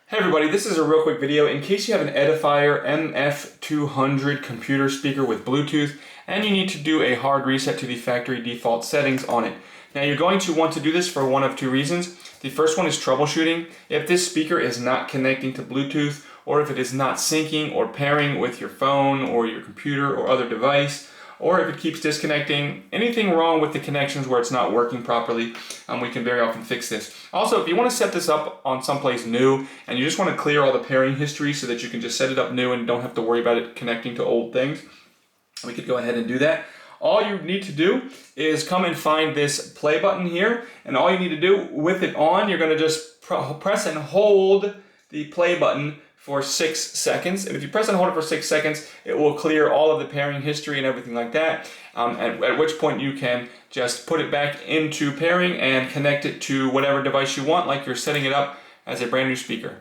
Hey everybody, this is a real quick video in case you have an Edifier MF200 computer speaker with Bluetooth and you need to do a hard reset to the factory default settings on it. Now you're going to want to do this for one of two reasons. The first one is troubleshooting. If this speaker is not connecting to Bluetooth, or if it is not syncing or pairing with your phone or your computer or other device, or if it keeps disconnecting, anything wrong with the connections where it's not working properly, we can very often fix this. Also, if you want to set this up on someplace new and you just want to clear all the pairing history so that you can just set it up new and don't have to worry about it connecting to old things, we could go ahead and do that. All you need to do is come and find this play button here, and all you need to do with it on, you're going to just press and hold the play button for 6 seconds. And if you press and hold it for 6 seconds, it will clear all of the pairing history and everything like that. At which point you can just put it back into pairing and connect it to whatever device you want, like you're setting it up as a brand new speaker.